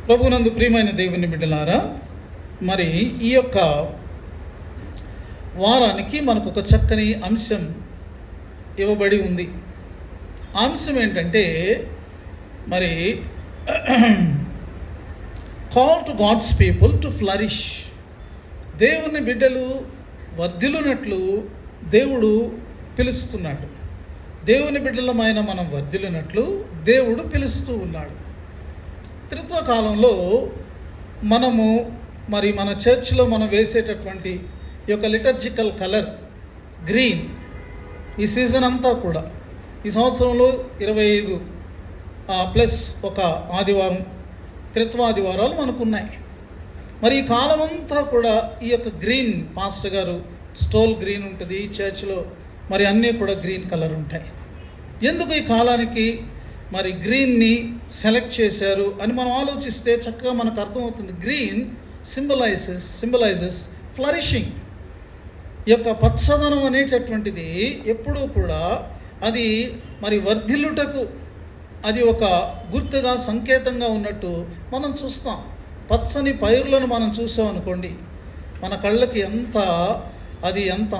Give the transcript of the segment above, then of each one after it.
ప్రభువునందు ప్రియమైన దేవుని బిడ్డలారా, మరి ఈ యొక్క వారానికి మనకు ఒక చక్కని అంశం ఇవ్వబడి ఉంది. ఆ అంశం ఏంటంటే మరి call to God's people to flourish. దేవుని బిడ్డలు వర్ధిల్లునట్లు దేవుడు పిలుస్తున్నాడు. దేవుని బిడ్డలమైన మనం వర్ధిల్లునట్లు దేవుడు పిలుస్తూ ఉన్నాడు. త్రిత్వ కాలంలో మనము మరి మన చర్చ్లో మనం వేసేటటువంటి ఈ యొక్క లిటర్జికల్ కలర్ గ్రీన్, ఈ సీజన్ అంతా కూడా ఈ సంవత్సరంలో 25 ప్లస్ ఒక ఆదివారం త్రిత్వాదివారాలు మనకు ఉన్నాయి. మరి ఈ కాలం అంతా కూడా ఈ యొక్క గ్రీన్, పాస్టర్ గారు స్టోల్ గ్రీన్ ఉంటుంది ఈ చర్చ్లో, మరి అన్నీ కూడా గ్రీన్ కలర్ ఉంటాయి. ఎందుకు ఈ కాలానికి మరి గ్రీన్ని సెలెక్ట్ చేశారు అని మనం ఆలోచిస్తే చక్కగా మనకు అర్థమవుతుంది. Green symbolises flourishing. ఈ యొక్క పచ్చదనం అనేటటువంటిది ఎప్పుడూ కూడా అది మరి వర్ధిల్లుటకు అది ఒక గుర్తుగా, సంకేతంగా ఉన్నట్టు మనం చూస్తాం. పచ్చని పైరులను మనం చూసాం అనుకోండి, మన కళ్ళకి ఎంత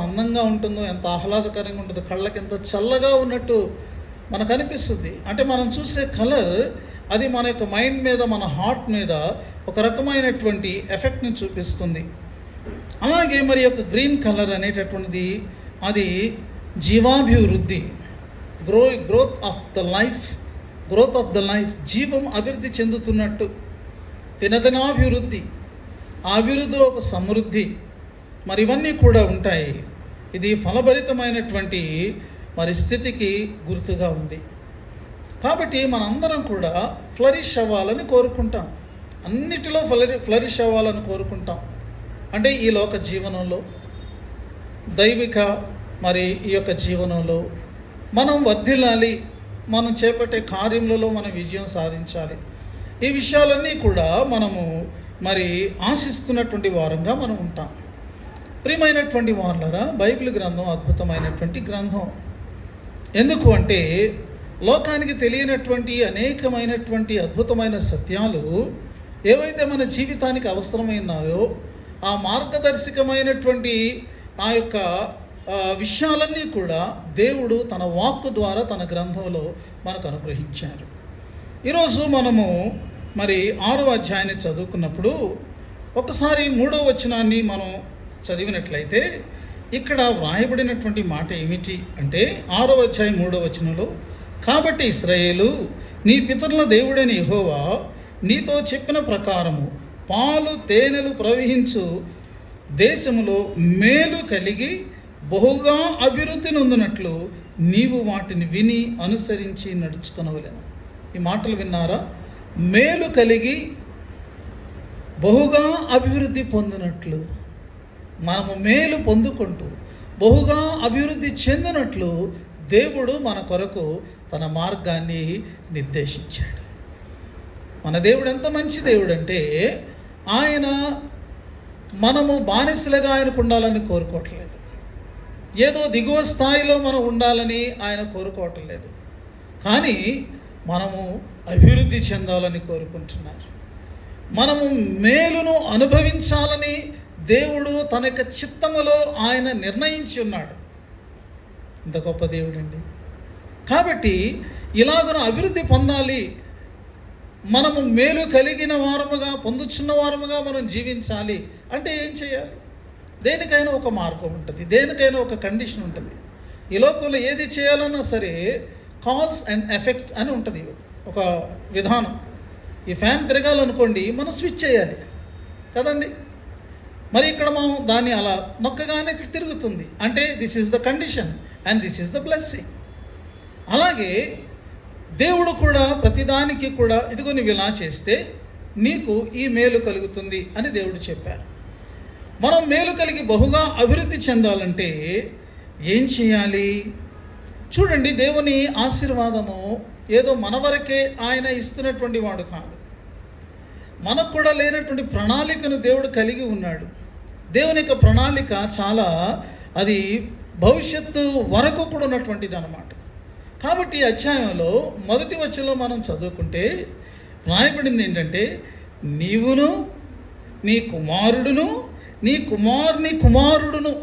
అందంగా ఉంటుందో, ఎంత ఆహ్లాదకరంగా ఉంటుందో, కళ్ళకి ఎంత చల్లగా ఉన్నట్టు మనకు అనిపిస్తుంది. అంటే మనం చూసే కలర్ అది మన యొక్క మైండ్ మీద, మన హార్ట్ మీద ఒక రకమైనటువంటి ఎఫెక్ట్ని చూపిస్తుంది. అలాగే మరి యొక్క గ్రీన్ కలర్ అనేటటువంటిది అది జీవాభివృద్ధి, గ్రోత్ ఆఫ్ ద లైఫ్, జీవం అభివృద్ధి చెందుతున్నట్టు, దినదినాభివృద్ధి, ఆ అభివృద్ధిలో ఒక సమృద్ధి, మరి ఇవన్నీ కూడా ఉంటాయి. ఇది ఫలభరితమైనటువంటి మరి స్థితికి గుర్తుగా ఉంది. కాబట్టి మనందరం కూడా ఫ్లరిష్ అవ్వాలని కోరుకుంటాం. అన్నిటిలో ఫ్లరిష్ అవ్వాలని కోరుకుంటాం. అంటే ఈ లోక జీవనంలో, దైవిక మరి ఈ యొక్క జీవనంలో మనం వర్ధిల్లాలి, మనం చేపట్టే కార్యములలో మనం విజయం సాధించాలి. ఈ విషయాలన్నీ కూడా మనము మరి ఆశిస్తున్నటువంటి వారంగా మనం ఉంటాం. ప్రియమైనటువంటి వారులారా, బైబిల్ గ్రంథం అద్భుతమైనటువంటి గ్రంథం. ఎందుకు అంటే లోకానికి తెలియనటువంటి అనేకమైనటువంటి అద్భుతమైన సత్యాలు ఏవైతే మన జీవితానికి అవసరమైనాయో ఆ మార్గదర్శకమైనటువంటి ఆ యొక్క విషయాలన్నీ కూడా దేవుడు తన వాక్కు ద్వారా తన గ్రంథంలో మనకు అనుగ్రహించారు. ఈరోజు మనము మరి 6వ అధ్యాయాన్ని చదువుకున్నప్పుడు ఒకసారి 3వ వచనాన్ని మనం చదివినట్లయితే ఇక్కడ వ్రాయబడినటువంటి మాట ఏమిటి అంటే 6వ అధ్యాయం 3వ వచనంలో, కాబట్టి ఇశ్రాయేలు, నీ పితరుల దేవుడైన యెహోవా నీతో చెప్పిన ప్రకారము పాలు తేనెలు ప్రవహించు దేశములో మేలు కలిగి బహుగా అభివృద్ధి నొందినట్లు నీవు వాటిని విని అనుసరించి నడుచుకొనవలెను. ఈ మాటలు విన్నారా? మేలు కలిగి బహుగా అభివృద్ధి పొందినట్లు, మనము మేలు పొందుకుంటూ బహుగా అభివృద్ధి చెందినట్లు దేవుడు మన కొరకు తన మార్గాన్ని నిర్దేశించాడు. మన దేవుడు ఎంత మంచి దేవుడు అంటే ఆయన మనము బానిసలుగా ఆయనకు ఉండాలని కోరుకోవట్లేదు. ఏదో దిగువ స్థాయిలో మనం ఉండాలని ఆయన కోరుకోవటం లేదు. కానీ మనము అభివృద్ధి చెందాలని కోరుకుంటున్నారు. మనము మేలును అనుభవించాలని దేవుడు తన యొక్క చిత్తములో ఆయన నిర్ణయించి ఉన్నాడు. ఇంత గొప్ప దేవుడు అండి. కాబట్టి ఇలాగను అభివృద్ధి పొందాలి, మనము మేలు కలిగిన వారముగా, పొందుచున్న వారముగా మనం జీవించాలి అంటే ఏం చేయాలి? దేనికైనా ఒక మార్గం ఉంటుంది, దేనికైనా ఒక కండిషన్ ఉంటుంది. ఈ లోకంలో ఏది చేయాలన్నా సరే కాజ్ అండ్ ఎఫెక్ట్ అని ఉంటుంది, ఒక విధానం. ఈ ఫ్యాన్ తిరగాలనుకోండి, మనం స్విచ్ చేయాలి కదండి. మరి ఇక్కడ మనం దాన్ని అలా నొక్కగానే ఇక్కడ తిరుగుతుంది. అంటే this is the condition and this is the blessing. అలాగే దేవుడు కూడా ప్రతిదానికి కూడా ఇదిగో నువ్వు ఇలా చేస్తే నీకు ఈ మేలు కలుగుతుంది అని దేవుడు చెప్పారు. మనం మేలు కలిగి బహుగా అభివృద్ధి చెందాలంటే ఏం చేయాలి? చూడండి, దేవుని ఆశీర్వాదము ఏదో మన వరకే ఆయన ఇస్తున్నటువంటి వాడు కాదు. మనకు కూడా లేనటువంటి ప్రణాళికను దేవుడు కలిగి ఉన్నాడు. దేవుని యొక్క ప్రణాళిక చాలా అది భవిష్యత్తు వరకు కూడా ఉన్నటువంటిది అన్నమాట. కాబట్టి అధ్యాయంలో మొదటి వచనంలో మనం చదువుకుంటే రాయబడింది ఏంటంటే, నీవును నీ కుమారుడును నీ కుమారుని కుమారుడును.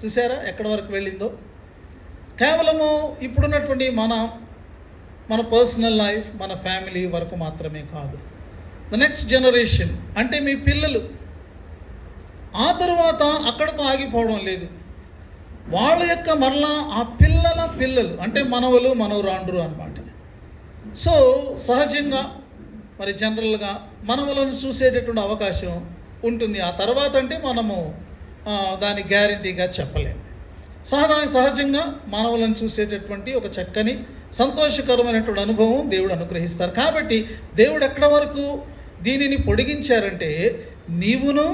చూసారా ఎక్కడి వరకు వెళ్ళిందో? కేవలము ఇప్పుడున్నటువంటి మన పర్సనల్ లైఫ్, మన ఫ్యామిలీ వరకు మాత్రమే కాదు. ద నెక్స్ట్ జనరేషన్ అంటే మీ పిల్లలు. ఆ తరువాత అక్కడతో ఆగిపోవడం లేదు. వాళ్ళ యొక్క మరలా ఆ పిల్లల పిల్లలు అంటే మనవలు మనవరాండ్రు అన్నమాట. సో సహజంగా మరి జనరల్గా మనవలను చూసేటటువంటి అవకాశం ఉంటుంది. ఆ తర్వాత అంటే మనము దాని గ్యారంటీగా చెప్పలేము. సహజంగా మనవలను చూసేటటువంటి ఒక చక్కని సంతోషకరమైనటువంటి అనుభవం దేవుడు అనుగ్రహిస్తారు. కాబట్టి దేవుడు ఎక్కడ వరకు దీనిని పొడిగించారంటే నీవును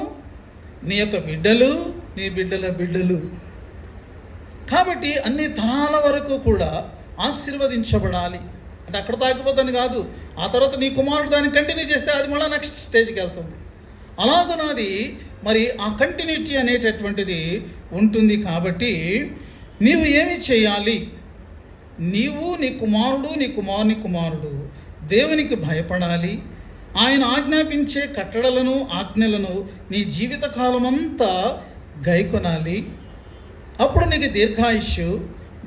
నీ యొక్క బిడ్డలు నీ బిడ్డల బిడ్డలు. కాబట్టి అన్ని తరాల వరకు కూడా ఆశీర్వదించబడాలి అంటే అక్కడ తాగిపోతాను కాదు. ఆ తర్వాత నీ కుమారుడు దాన్ని కంటిన్యూ చేస్తే అది మళ్ళీ నెక్స్ట్ స్టేజ్కి వెళ్తుంది. అలాగునది మరి ఆ కంటిన్యూటీ అనేటటువంటిది ఉంటుంది. కాబట్టి నీవు ఏమి చేయాలి? నీవు నీ కుమారుడు నీ కుమారుని కుమారుడు దేవునికి భయపడాలి. ఆయన ఆజ్ఞాపించే కట్టడలను ఆజ్ఞలను నీ జీవితకాలమంతా గైకొనాలి. అప్పుడు నీకు దీర్ఘాయుష్యు,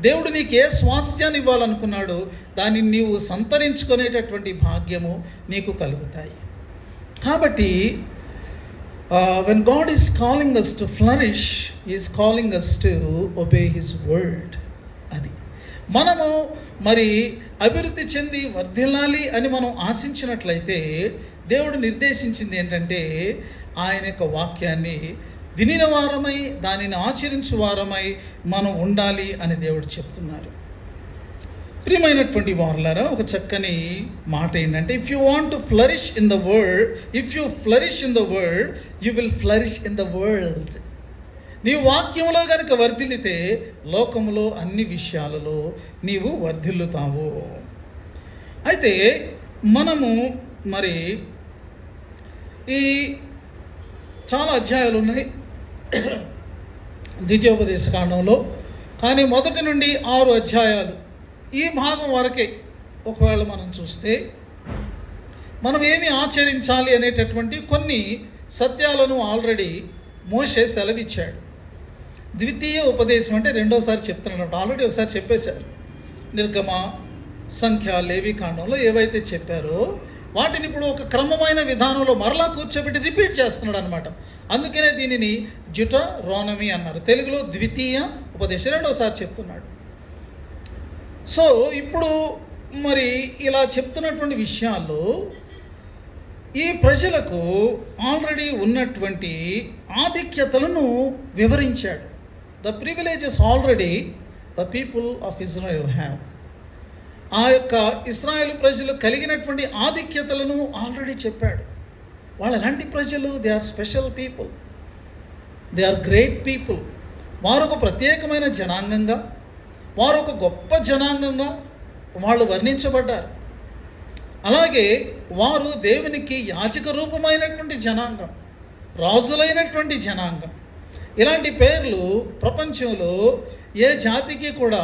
దేవుడు నీకు ఏ స్వాస్థ్యాన్ని ఇవ్వాలనుకున్నాడో దాన్ని నీవు సంతరించుకునేటటువంటి భాగ్యము నీకు కలుగుతాయి. కాబట్టి when God is calling us to flourish, He is calling us to obey His word. అది మనము మరి అభివృద్ధి చెంది వర్ధిల్లాలి అని మనం ఆశించినట్లయితే దేవుడు నిర్దేశించింది ఏంటంటే ఆయన యొక్క వాక్యాన్ని వినిన వారమై దానిని ఆచరించు వారమై మనం ఉండాలి అని దేవుడు చెప్తున్నారు. ప్రియమైనటువంటి వారులారా, ఒక చక్కని మాట ఏంటంటే if you want to flourish in the world, if you flourish in the world you will flourish in the world. నీవు వాక్యంలో కనుక వర్ధిల్లితే లోకములో అన్ని విషయాలలో నీవు వర్ధిల్లుతావు. అయితే మనము మరి ఈ చాలా అధ్యాయాలు ఉన్నాయి ద్వితీయోపదేశ కాండంలో, కానీ 1 నుండి 6 అధ్యాయాలు ఈ భాగం వరకే ఒకవేళ మనం చూస్తే మనం ఏమి ఆచరించాలి అనేటటువంటి కొన్ని సత్యాలను ఆల్రెడీ మోషే సెలవిచ్చాడు. ద్వితీయ ఉపదేశం అంటే రెండోసారి చెప్తున్నాడు. ఆల్రెడీ ఒకసారి చెప్పేశారు. నిర్గమ, సంఖ్య, లేవి కాండంలో ఏవైతే చెప్పారో వాటిని ఇప్పుడు ఒక క్రమమైన విధానంలో మరలా కూర్చోబెట్టి రిపీట్ చేస్తున్నాడు అనమాట. అందుకనే దీనిని డ్యూటరోనమీ అన్నారు. తెలుగులో ద్వితీయ ఉపదేశం రెండోసారి చెప్తున్నాడు. సో ఇప్పుడు మరి ఇలా చెప్తున్నటువంటి విషయాల్లో ఈ ప్రజలకు ఆల్రెడీ ఉన్నటువంటి ఆధిక్యతలను వివరించాడు. The privileges already the people of Israel have. ఆ యొక్క ఇశ్రాయేలు ప్రజలు కలిగినటువంటి ఆధిక్యతలను ఆల్రెడీ చెప్పాడు. వాళ్ళు ఎలాంటి ప్రజలు? They are special people, they are great people. వారు ఒక ప్రత్యేకమైన జనాంగంగా, వారు ఒక గొప్ప జనాంగంగా వాళ్ళు వర్ణించబడ్డారు. అలాగే వారు దేవునికి యాజక రూపమైనటువంటి జనాంగం, రాజులైనటువంటి జనాంగం. ఇలాంటి పేర్లు ప్రపంచంలో ఏ జాతికి కూడా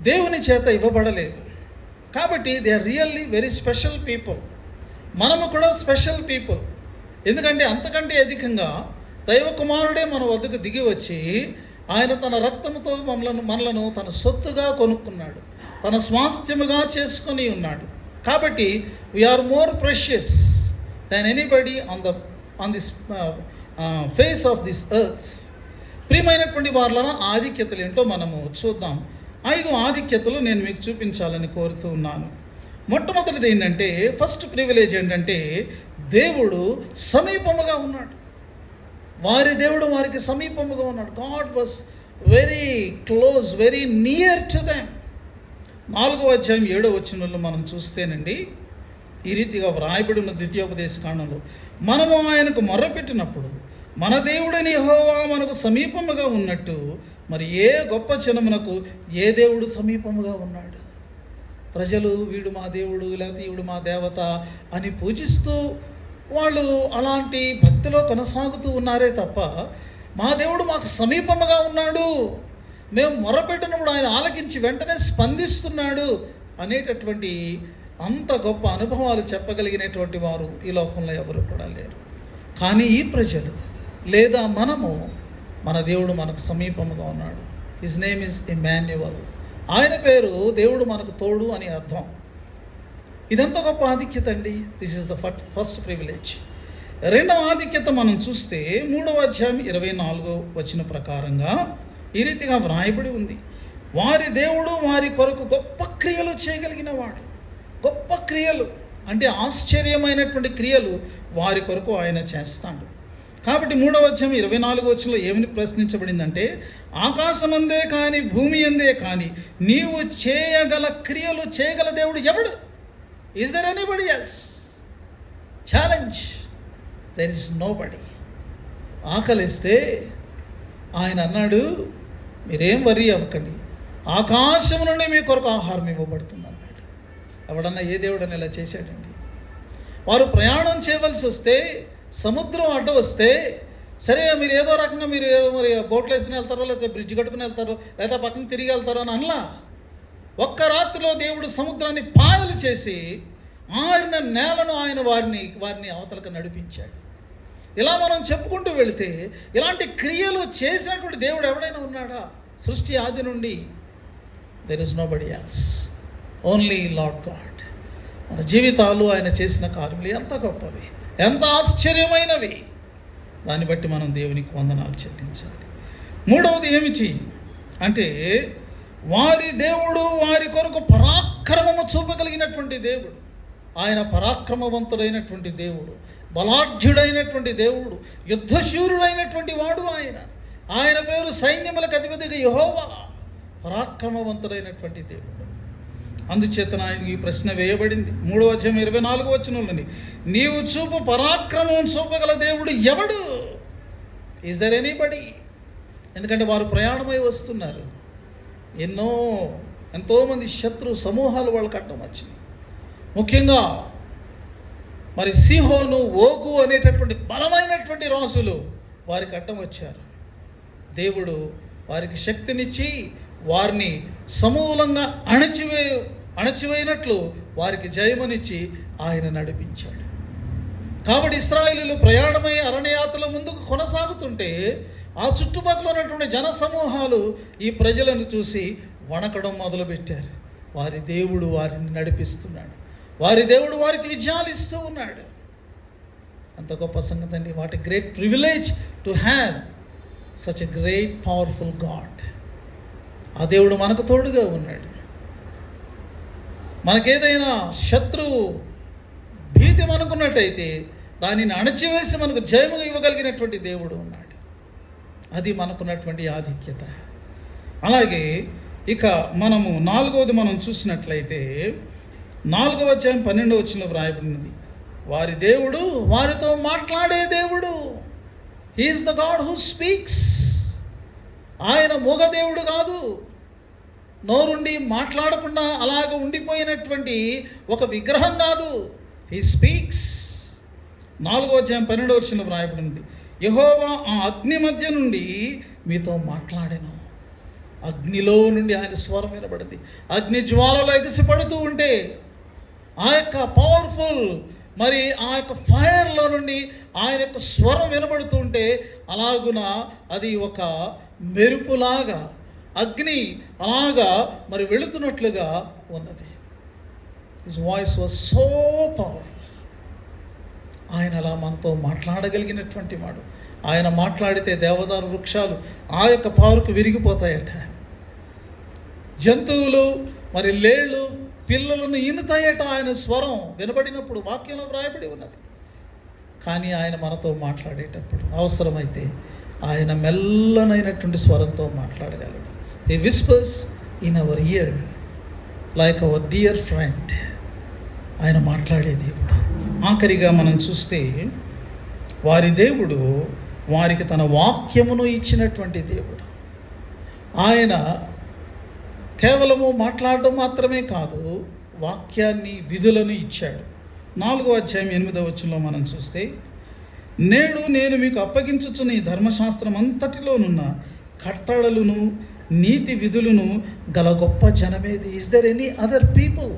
దేవుని చేత ఇవ్వబడలేదు. కాబట్టి they are really very special people. మనము కూడా స్పెషల్ పీపుల్. ఎందుకంటే అంతకంటే అధికంగా దైవ కుమారుడే మన వద్దకు దిగి వచ్చి ఆయన తన రక్తముతో మనలను తన సొత్తుగా కొనుక్కున్నాడు, తన స్వాస్థ్యముగా చేసుకొని ఉన్నాడు. కాబట్టి we are more precious than anybody on this face of this earth. ప్రియమైనటువంటి వారులను ఆధిక్యతలు ఏంటో మనము చూద్దాం. 5 ఆధిక్యతలు నేను మీకు చూపించాలని కోరుతూ ఉన్నాను. మొట్టమొదటిది ఏంటంటే, ఫస్ట్ ప్రివిలేజ్ ఏంటంటే దేవుడు సమీపముగా ఉన్నాడు. వారి దేవుడు వారికి సమీపముగా ఉన్నాడు. God was very close, very near to them. 4వ అధ్యాయం 7వ వచనంలో మనం చూస్తేనండి ఈ రీతిగా వ్రాయబడి ఉన్న ద్వితీయోపదేశ కాండంలో, మనము ఆయనకు మొర్రపెట్టినప్పుడు మన దేవుడని యెహోవా మనకు సమీపముగా ఉన్నట్టు మరి ఏ గొప్ప జనమునకు ఏ దేవుడు సమీపముగా ఉన్నాడు. ప్రజలు వీడు మా దేవుడు లేకపోతే వీడు మా దేవత అని పూజిస్తూ వాళ్ళు అలాంటి భక్తిలో కొనసాగుతూ ఉన్నారే తప్ప మా దేవుడు మాకు సమీపముగా ఉన్నాడు, మేము మొరపెట్టినప్పుడు ఆయన ఆలకించి వెంటనే స్పందిస్తున్నాడు అనేటటువంటి అంత గొప్ప అనుభవాలు చెప్పగలిగినటువంటి వారు ఈ లోకంలో ఎవరు కూడా లేరు. కానీ ఈ ప్రజలు లేదా మనము, మన దేవుడు మనకు సమీపముగా ఉన్నాడు. His name is Emmanuel. ఆయన పేరు దేవుడు మనకు తోడు అని అర్థం. ఇదంత గొప్ప ఆధిక్యత అండి. This is the first privilege. రెండవ ఆధిక్యత మనం చూస్తే 3వ అధ్యాయం 24వ వచనం ప్రకారంగా ఈ రీతిగా వ్రాయబడి ఉంది. వారి దేవుడు వారి కొరకు గొప్ప క్రియలు చేయగలిగిన వాడు. గొప్ప క్రియలు అంటే ఆశ్చర్యమైనటువంటి క్రియలు వారి కొరకు ఆయన చేస్తాడు. కాబట్టి 3వ అధ్యాయం 24వ వచనంలో ఏమని ప్రశ్నించబడిందంటే, ఆకాశమందే కానీ భూమి అందే కానీ నీవు చేయగల క్రియలు చేయగల దేవుడు ఎవడు? Is there anybody else? Challenge. There is nobody. ఆకలిస్తే ఆయన అన్నాడు, మీరేం వరీ అవ్వకండి, ఆకాశం నుండి మీ కొరకు ఆహారం ఇవ్వబడుతుంది అన్నాడు. ఎవడన్నా ఏ దేవుడని ఇలా చేశాడండి? వారు ప్రయాణం చేయవలసి వస్తే, సముద్రం అడ్డు వస్తే, సరే మీరు ఏదో రకంగా మీరు మరి బోట్లు వేసుకుని వెళ్తారో, లేకపోతే బ్రిడ్జ్ కట్టుకుని వెళ్తారో, లేదా పక్కన తిరిగి వెళ్తారో అని అనలా. ఒక్క రాత్రిలో దేవుడు సముద్రాన్ని పాయలు చేసి ఆరిన నేలను ఆయన వారిని అవతలకు నడిపించాడు. ఇలా మనం చెప్పుకుంటూ వెళితే ఇలాంటి క్రియలు చేసినటువంటి దేవుడు ఎవడైనా ఉన్నాడా? సృష్టి ఆది నుండి there is nobody else, only lord God. మన జీవితాలు ఆయన చేసిన కార్యములు ఎంత గొప్పవి, ఎంత ఆశ్చర్యమైనవి. దాన్ని బట్టి మనం దేవునికి వందనాలు చెల్లించాలి. మూడవది ఏమిటి అంటే, వారి దేవుడు వారి కొరకు పరాక్రమము చూపగలిగినటువంటి దేవుడు. ఆయన పరాక్రమవంతుడైనటువంటి దేవుడు, బలాఢ్యుడైనటువంటి దేవుడు, యుద్ధశూరుడైనటువంటి వాడు ఆయన పేరు సైన్యములకు అధిపతిగా యెహోవా. పరాక్రమవంతుడైనటువంటి దేవుడు. అందుచేత ఆయనకి ఈ ప్రశ్న వేయబడింది 3వ అధ్యాయం 24వ వచనంలోని, నీవు చూపు పరాక్రమం చూపగల దేవుడు ఎవడు? Is there anybody? ఎందుకంటే వారు ప్రయాణమై వస్తున్నారు. ఎంతోమంది శత్రు సమూహాలు వాళ్ళకి అడ్డం వచ్చింది. ముఖ్యంగా మరి సిహోను, ఓగు అనేటటువంటి బలమైనటువంటి రాజులు వారికి అడ్డం వచ్చారు. దేవుడు వారికి శక్తినిచ్చి వారిని సమూలంగా అణచివేయనట్లు వారికి జయమునిచ్చి ఆయన నడిపించాడు. కాబట్టి ఇశ్రాయేలీయులు ప్రయాణమై అరణ్యయాత్రల ముందుకు కొనసాగుతుంటే ఆ చుట్టుపక్కల ఉన్నటువంటి జన సమూహాలు ఈ ప్రజలను చూసి వణకడం మొదలుపెట్టారు. వారి దేవుడు వారిని నడిపిస్తున్నాడు, వారి దేవుడు వారికి విజయాలు ఇస్తూ ఉన్నాడు. అంత గొప్ప సంగతి అండి. What a great privilege to have such a great powerful God. ఆ దేవుడు మనకు తోడుగా ఉన్నాడు. మనకేదైనా శత్రువు భీతి మనకున్నట్టయితే దానిని అణచివేసి మనకు జయము ఇవ్వగలిగినటువంటి దేవుడు ఉన్నాడు. అది మనకున్నటువంటి ఆధిక్యత. అలాగే ఇక మనము 4వది మనం చూసినట్లయితే 4వ అధ్యాయం 12వ వచనంలో వ్రాయబడినది, వారి దేవుడు వారితో మాట్లాడే దేవుడు. He is the God who speaks. ఆయన మూగ దేవుడు కాదు, నోరుండి మాట్లాడకుండా అలాగ ఉండిపోయినటువంటి ఒక విగ్రహం కాదు. He speaks. 4వ అధ్యాయం 12వ వచనంలో వ్రాయబడింది, యెహోవా ఆ అగ్ని మధ్య నుండి మీతో మాట్లాడెను. అగ్నిలో నుండి ఆయన స్వరం వినబడింది. అగ్ని జ్వాలలో ఎగిసిపడుతూ ఉంటే ఆ యొక్క పవర్ఫుల్ మరి ఆ యొక్క ఫైర్లో నుండి ఆయన యొక్క స్వరం వినబడుతూ ఉంటే అలాగున అది ఒక మెరుపులాగా, అగ్ని అలాగా మరి వెళుతున్నట్లుగా ఉన్నది. His voice was so powerful. ఆయన అలా మనతో మాట్లాడగలిగినటువంటి వాడు. ఆయన మాట్లాడితే దేవదారు వృక్షాలు ఆ యొక్క పవర్కు విరిగిపోతాయట. జంతువులు మరి లేళ్ళు పిల్లలను ఈనుతాయట ఆయన స్వరం వినబడినప్పుడు. వాక్యంలో వ్రాయబడి ఉన్నది. కానీ ఆయన మనతో మాట్లాడేటప్పుడు అవసరమైతే ఆయన మెల్లనైనటువంటి స్వరంతో మాట్లాడగలడు. He whispers in our ear like our dear friend. ఆయన మాట్లాడే దేవుడు. ఆఖరిగా మనం చూస్తే వారి దేవుడు వారికి తన వాక్యమును ఇచ్చినటువంటి దేవుడు. ఆయన కేవలము మాట్లాడడం మాత్రమే కాదు, వాక్యాన్ని, విధులను ఇచ్చాడు. 4వ అధ్యాయం 8వ వచనంలో మనం చూస్తే, నేడు నేను మీకు అప్పగించుచున్న ఈ ధర్మశాస్త్రం అంతటిలోనున్న కట్టడలను నీతి విధులను గల గొప్ప జనమేది. Is there any other people?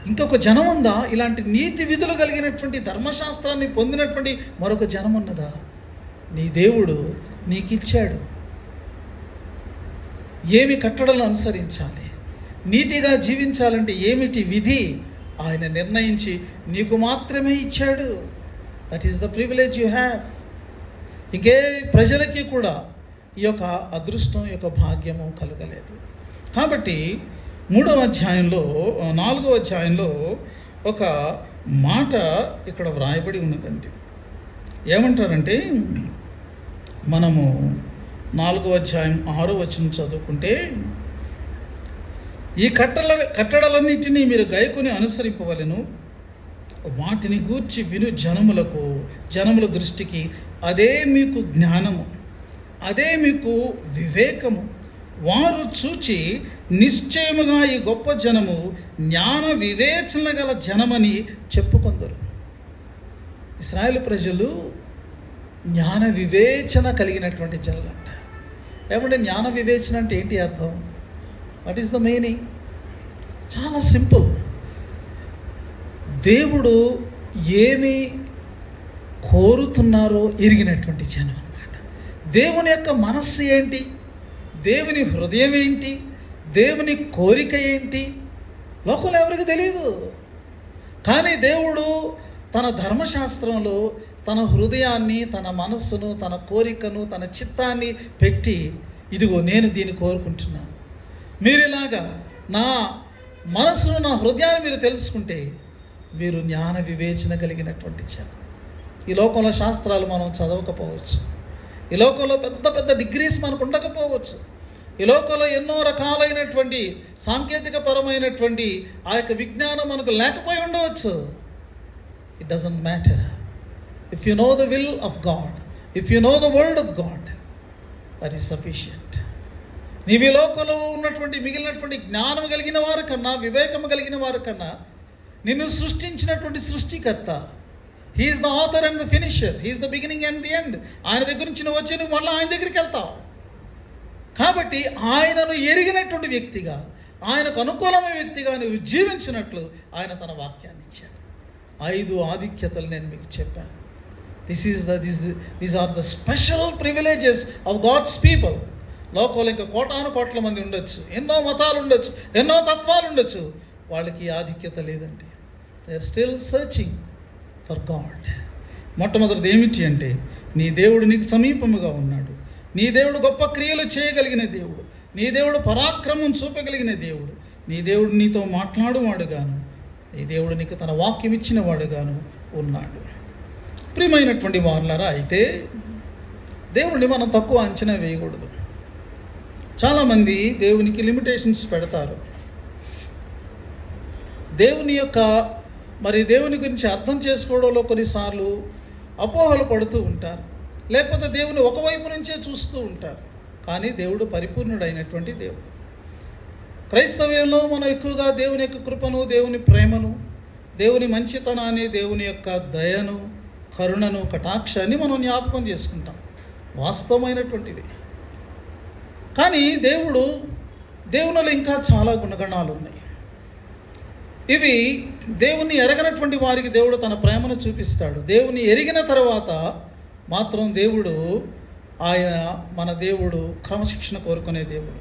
ఇంకొక జనం ఉందా? ఇలాంటి నీతి విధులు కలిగినటువంటి ధర్మశాస్త్రాన్ని పొందినటువంటి మరొక జనం ఉన్నదా? నీ దేవుడు నీకిచ్చాడు. ఏమి కట్టడలు అనుసరించాలి, నీతిగా జీవించాలంటే ఏమిటి విధి ఆయన నిర్ణయించి నీకు మాత్రమే ఇచ్చాడు. That is the privilege you have. ఇంకే ప్రజలకి కూడా ఈ యొక్క అదృష్టం, ఈ యొక్క భాగ్యము కలగలేదు. కాబట్టి 3వ అధ్యాయంలో 4వ అధ్యాయంలో ఒక మాట ఇక్కడ వ్రాయబడి ఉన్నదండి. ఏమంటారంటే, మనము 4వ అధ్యాయం 6వ వచనం చదువుకుంటే, ఈ కట్టడలన్నిటినీ మీరు గైకొని అనుసరింపవలెను, వాటిని గూర్చి విను జనముల దృష్టికి అదే మీకు జ్ఞానము, అదే మీకు వివేకము. వారు చూచి నిశ్చయముగా ఈ గొప్ప జనము జ్ఞాన వివేచన గల జనమని చెప్పుకొందరు. ఇశ్రాయేలు ప్రజలు జ్ఞాన వివేచన కలిగినటువంటి జనులంట. ఏమంటే జ్ఞాన వివేచన అంటే ఏంటి అర్థం? What is the meaning? చాలా సింపుల్. దేవుడు ఏమి కోరుతున్నారో ఎరిగినటువంటి జనం అన్నమాట. దేవుని యొక్క మనస్సు ఏంటి, దేవుని హృదయం ఏంటి, దేవుని కోరిక ఏంటి లోకంలో ఎవరికి తెలియదు. కానీ దేవుడు తన ధర్మశాస్త్రంలో తన హృదయాన్ని, తన మనస్సును, తన కోరికను, తన చిత్తాన్ని పెట్టి, ఇదిగో నేను దీన్ని కోరుకుంటున్నాను, మీరు ఇలాగా నా మనస్సును, నా హృదయాన్ని మీరు తెలుసుకుంటే మీరు జ్ఞాన వివేచన కలిగినటువంటి జనం. ఈ లోకంలో శాస్త్రాలు మనం చదవకపోవచ్చు, ఈ లోకంలో పెద్ద పెద్ద డిగ్రీస్ మనకు ఉండకపోవచ్చు, ఈ లోకంలో ఎన్నో రకాలైనటువంటి సాంకేతిక పరమైనటువంటి ఆ యొక్క విజ్ఞానం మనకు లేకపోయి ఉండవచ్చు. It doesn't matter. If you know the will of God, if you know the word of God, that is sufficient. నీవు ఈ లోకంలో ఉన్నటువంటి మిగిలినటువంటి జ్ఞానం కలిగిన వారి కన్నా, వివేకం కలిగిన వారి కన్నా, నిన్ను సృష్టించినటువంటి సృష్టికర్త, he is the author and the finisher, he is the beginning and the end. ఆయన దగ్గర నుంచి నువ్వు వచ్చి నువ్వు మళ్ళీ ఆయన దగ్గరికి వెళ్తావు. కాబట్టి ఆయనను ఎరిగినటువంటి వ్యక్తిగా, ఆయనకు అనుకూలమైన వ్యక్తిగా నువ్వు జీవించినట్లు ఆయన తన వాక్యాన్ని ఇచ్చాడు. 5 ఆధిక్యతలు నేను మీకు చెప్పాను. These are the special privileges of God's people. లోకంలో ఇంకా కోట్ల మంది ఉండొచ్చు, ఎన్నో మతాలు ఉండొచ్చు, ఎన్నో తత్వాలు ఉండొచ్చు, వాళ్ళకి ఆధిక్యత లేదండి. They are still searching for God. మొట్టమొదటిది ఏమిటి అంటే, నీ దేవుడు నీకు సమీపముగా ఉన్నాడు, నీ దేవుడు గొప్ప క్రియలు చేయగలిగిన దేవుడు, నీ దేవుడు పరాక్రమం చూపగలిగిన దేవుడు, నీ దేవుడు నీతో మాట్లాడువాడుగాను, నీ దేవుడు నీకు తన వాక్యం ఇచ్చిన వాడుగాను ఉన్నాడు. ప్రియమైనటువంటి వారులారా, అయితే దేవుడిని మనం తక్కువ అంచనా వేయకూడదు. చాలామంది దేవునికి లిమిటేషన్స్ పెడతారు. దేవుని గురించి అర్థం చేసుకోవడంలో కొన్నిసార్లు అపోహలు పడుతూ ఉంటారు, లేకపోతే దేవుని ఒకవైపు నుంచే చూస్తూ ఉంటారు. కానీ దేవుడు పరిపూర్ణుడైనటువంటి దేవుడు. క్రైస్తవ్యంలో మనం ఎక్కువగా దేవుని యొక్క కృపను, దేవుని ప్రేమను, దేవుని మంచితనాన్ని, దేవుని యొక్క దయను, కరుణను, కటాక్షాన్ని మనం జ్ఞాపకం చేసుకుంటాం, వాస్తవమైనటువంటివి. కానీ దేవునిలో ఇంకా చాలా గుణగణాలు ఉన్నాయి. ఇవి దేవుని ఎరగనటువంటి వారికి దేవుడు తన ప్రేమను చూపిస్తాడు. దేవుని ఎరిగిన తర్వాత మాత్రం మన దేవుడు క్రమశిక్షణ కోరుకునే దేవుడు.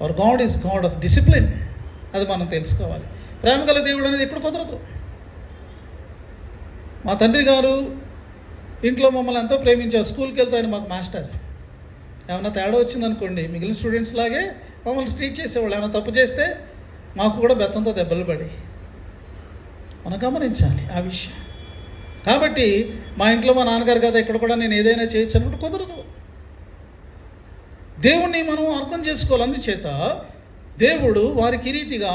Hour God is God of discipline. అది మనం తెలుసుకోవాలి. ప్రేమ గల దేవుడు అనేది ఎక్కడ కుదరదు. మా తండ్రి గారు ఇంట్లో మమ్మల్ని ఎంతో ప్రేమించారు. స్కూల్కి వెళ్తే ఆయన మాకు మాస్టర్. ఏమన్నా తేడా వచ్చిందనుకోండి, మిగిలిన స్టూడెంట్స్ లాగే మమ్మల్ని ట్రీట్ చేసేవాళ్ళు. ఏమైనా తప్పు చేస్తే మాకు కూడా బెత్తంతో దెబ్బలు పడి, మనం గమనించాలి ఆ విషయం. కాబట్టి మా ఇంట్లో మా నాన్నగారు కదా, ఇక్కడ కూడా నేను ఏదైనా చేయొచ్చు అనుకుంటే కుదరదు. దేవుణ్ణి మనం అర్థం చేసుకోవాలి. అందుచేత దేవుడు వారికి రీతిగా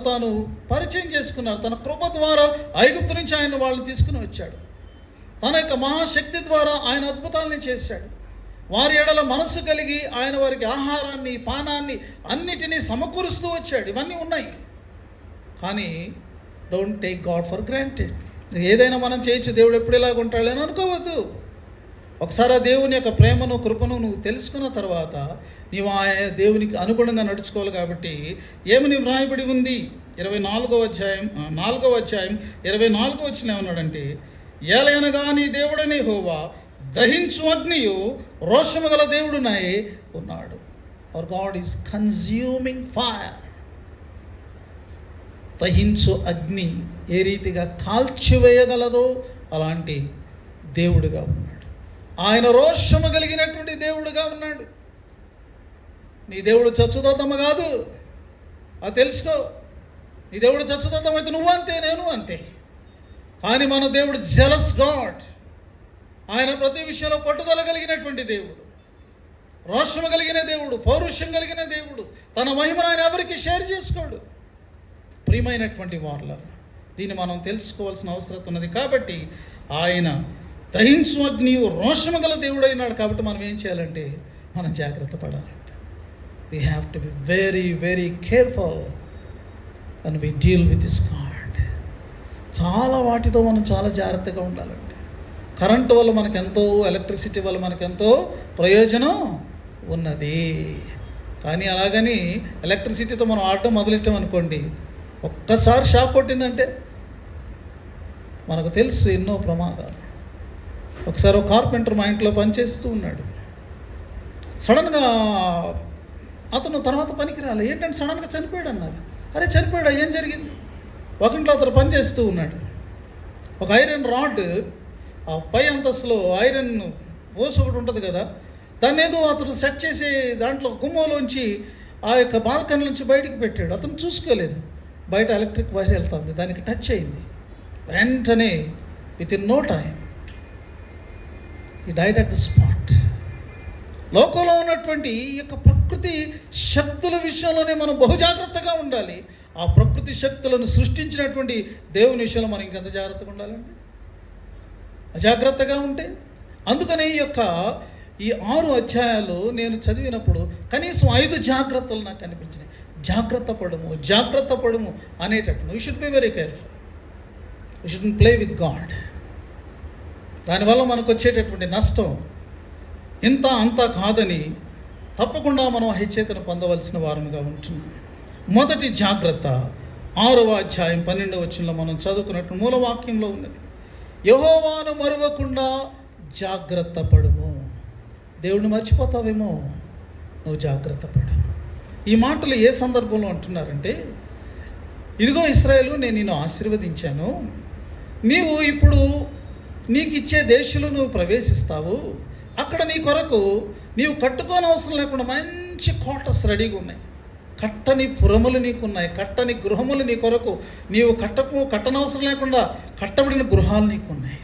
తాను పరిచయం చేసుకున్నారు. తన కృప ద్వారా ఐగుప్తు నుంచి ఆయన వాళ్ళని తీసుకుని వచ్చాడు. తన యొక్క మహాశక్తి ద్వారా ఆయన అద్భుతాలని చేశాడు. వారి ఎడల మనస్సు కలిగి ఆయన వారికి ఆహారాన్ని, పానాన్ని అన్నిటినీ సమకూరుస్తూ వచ్చాడు. ఇవన్నీ ఉన్నాయి. కానీ don't take God for granted. ఏదైనా మనం చేయొచ్చు, దేవుడు ఎప్పుడు ఇలాగ ఉంటాడని అనుకోవద్దు. ఒకసారి ఆ దేవుని యొక్క ప్రేమను, కృపను నువ్వు తెలుసుకున్న తర్వాత నీవు ఆ దేవునికి అనుగుణంగా నడుచుకోవాలి. కాబట్టి ఏమని వ్రాయబడి ఉంది, 4వ అధ్యాయం 24 వచనం ఏమన్నాడంటే, ఏలయనగా నీ దేవుడని యెహోవా దహించు అగ్నియు రోషము గల దేవుడునై ఉన్నాడు. Our God is consuming fire. దహించు అగ్ని ఏ రీతిగా కాల్చివేయగలదో అలాంటి దేవుడుగా ఉన్నాడు. ఆయన రోషము కలిగినటువంటి దేవుడుగా ఉన్నాడు. నీ దేవుడు చచ్చుదోతమ్మ కాదు, అది తెలుసుకో. నీ దేవుడు చచ్చుదోతమ్మ అయితే నువ్వు అంతే, నేను అంతే. కానీ మన దేవుడు జెలస్ గాడ్. ఆయన ప్రతి విషయంలో పట్టుదల కలిగినటువంటి దేవుడు, రోషము కలిగిన దేవుడు, పౌరుషం కలిగిన దేవుడు. తన మహిమను ఆయన ఎవరికి షేర్ చేసుకోడు. ప్రియమైనటువంటి వారలారా, దీన్ని మనం తెలుసుకోవాల్సిన అవసరం ఉన్నది. కాబట్టి ఆయన దహించు అగ్నియు రోషము గల దేవుడు అయినాడు. కాబట్టి మనం ఏం చేయాలంటే మనం జాగ్రత్త పడాలంట. We have to be very very careful when we deal with this God. చాలా వాటితో మనం చాలా జాగ్రత్తగా ఉండాలండి. కరెంటు వల్ల మనకెంతో, ఎలక్ట్రిసిటీ వల్ల మనకెంతో ప్రయోజనం ఉన్నది. కానీ అలాగని ఎలక్ట్రిసిటీతో మనం ఆడటం మొదలెట్టామనుకోండి, ఒక్కసారి షాక్ కొట్టిందంటే మనకు తెలుసు ఎన్నో ప్రమాదాలు. ఒకసారి ఒక కార్పెంటర్ మా ఇంట్లో పనిచేస్తూ ఉన్నాడు. సడన్గా అతను తర్వాత పనికి రాలే. ఏంటంటే సడన్గా చనిపోయాడు అన్నారు. అరే చనిపోయాడా, ఏం జరిగింది? ఒక ఇంట్లో అతను పని చేస్తూ ఉన్నాడు. ఒక ఐరన్ రాడ్, ఆ పై అంతస్తులో ఐరన్ ఓసు ఒకటి ఉంటుంది కదా, దాన్ని ఏదో అతను సెట్ చేసి దాంట్లో గుమ్మలోంచి ఆ యొక్క బాల్కనీ నుంచి బయటికి పెట్టాడు. అతను చూసుకోలేదు, బయట ఎలక్ట్రిక్ వైర్ వెళ్తుంది, దానికి టచ్ అయింది. వెంటనే within no time he died at the spot. లోకంలో ఉన్నటువంటి ఈ యొక్క ప్రకృతి శక్తుల విషయంలోనే మనం బహుజాగ్రత్తగా ఉండాలి. ఆ ప్రకృతి శక్తులను సృష్టించినటువంటి దేవుని విషయంలో మనం ఇంకెంత జాగ్రత్తగా ఉండాలండి, అజాగ్రత్తగా ఉంటే. అందుకనే ఈ 6 అధ్యాయాలు నేను చదివినప్పుడు కనీసం 5 జాగ్రత్తలు నాకు కనిపించినాయి. జాగ్రత్త పడుము అనేటట్టు. You should be very careful. You should play with God. దానివల్ల మనకు వచ్చేటటువంటి నష్టం ఇంత అంతా కాదని తప్పకుండా మనం హెచ్చరికను పొందవలసిన వారముగా ఉంటున్నాం. మొదటి జాగ్రత్త 6వ అధ్యాయం 12వ వచనంలో మనం చదువుకున్నట్టు మూలవాక్యంలో ఉన్నది. యెహోవాను మరువకుండా జాగ్రత్త పడుము. దేవుడిని మర్చిపోతావేమో, నువ్వు జాగ్రత్త పడు. ఈ మాటలు ఏ సందర్భంలో అంటున్నారంటే, ఇదిగో ఇశ్రాయేలు, నేను నిన్ను ఆశీర్వదించాను, నీవు ఇప్పుడు నీకు ఇచ్చే దేశంలో నువ్వు ప్రవేశిస్తావు. అక్కడ నీ కొరకు నీవు కట్టుకోని అవసరం లేకుండా మంచి క్వార్టర్స్ రెడీగా ఉన్నాయి. కట్టని పురములు నీకున్నాయి, కట్టని గృహములు నీ కొరకు నీవు కట్టనవసరం లేకుండా కట్టబడిన గృహాలు నీకున్నాయి.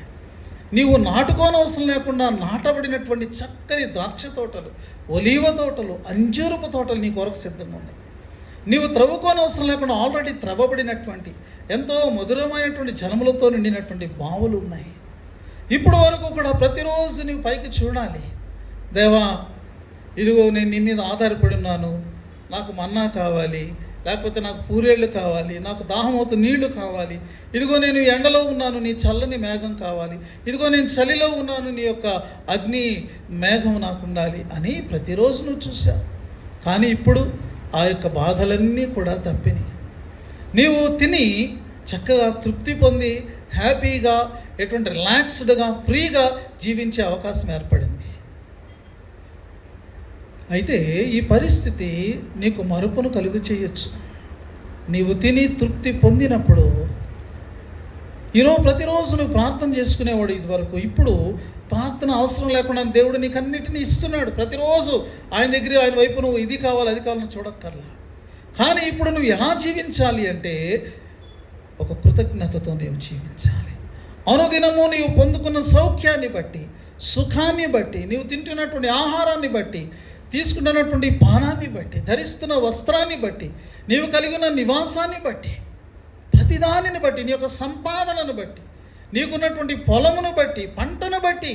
నీవు నాటుకోనవసరం లేకుండా నాటబడినటువంటి చక్కని ద్రాక్ష తోటలు, ఒలీవ తోటలు, అంజూరపు తోటలు నీ కొరకు సిద్ధంగా ఉన్నాయి. నీవు త్రవ్వుకోనవసరం లేకుండా ఆల్రెడీ త్రవ్వబడినటువంటి ఎంతో మధురమైనటువంటి జలములతో నిండినటువంటి బావులు ఉన్నాయి. ఇప్పుడు వరకు కూడా ప్రతిరోజు నీవు పైకి చూడాలి. దేవా, ఇదిగో నేను నీ మీద ఆధారపడి ఉన్నాను, నాకు మన్నా కావాలి, లేకపోతే నాకు పూరేళ్ళు కావాలి, నాకు దాహమవుతూ నీళ్లు కావాలి, ఇదిగో నేను ఎండలో ఉన్నాను, నీ చల్లని మేఘం కావాలి, ఇదిగో నేను చలిలో ఉన్నాను, నీ యొక్క అగ్ని మేఘం నాకు ఉండాలి అని ప్రతిరోజు నువ్వు చూసావు. కానీ ఇప్పుడు ఆ యొక్క బాధలన్నీ కూడా తప్పినాయి. నీవు తిని చక్కగా తృప్తి పొంది హ్యాపీగా, ఎటువంటి రిలాక్స్డ్గా, ఫ్రీగా జీవించే అవకాశం ఏర్పడింది. అయితే ఈ పరిస్థితి నీకు మరుపును కలుగు చేయొచ్చు. నీవు తిని తృప్తి పొందినప్పుడు ప్రతిరోజు నువ్వు ప్రార్థన చేసుకునేవాడు ఇదివరకు. ఇప్పుడు ప్రార్థన అవసరం లేకుండా దేవుడు నీకు అన్నిటినీ ఇస్తున్నాడు. ప్రతిరోజు ఆయన దగ్గర, ఆయన వైపు నువ్వు ఇది కావాలి అది కావాలని చూడక్కర్లా. కానీ ఇప్పుడు నువ్వు ఎలా జీవించాలి అంటే ఒక కృతజ్ఞతతో నీవు జీవించాలి. అనుదినము నీవు పొందుకున్న సౌఖ్యాన్ని బట్టి, సుఖాన్ని బట్టి, నీవు తింటున్నటువంటి ఆహారాన్ని బట్టి, తీసుకుంటున్నటువంటి పానాన్ని బట్టి, ధరిస్తున్న వస్త్రాన్ని బట్టి, నీవు కలిగిన నివాసాన్ని బట్టి, ప్రతిదానిని బట్టి, నీ యొక్క సంపాదనను బట్టి, నీకున్నటువంటి పొలమును బట్టి, పంటను బట్టి,